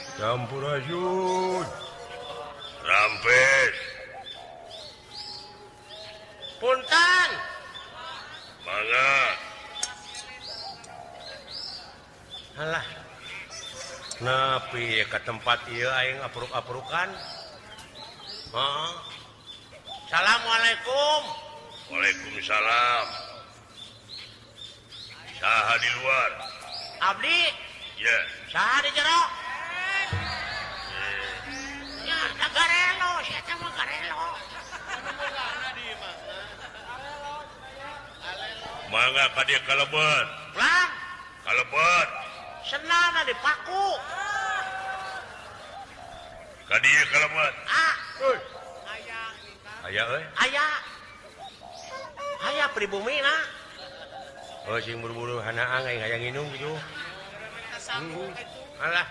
Sampurasun. Rampes. Punten. Mangga. Alah. Nepi ke tempat ieu aing apruk-aprukan. Heeh. Assalamualaikum. Waalaikumsalam. Saha di luar? Abdi, Ya. saha di jero? Ya, garelo, saya teh mah garelo. Mangga ka dieu kalebet. Lah, Kalebet. senana dipaku. Ka dieu kalebet. Ah, Aya euy. aya. Aya pribumi na. Oh, sing buru-buru hanaang aing hayang nginum gitu. Alah,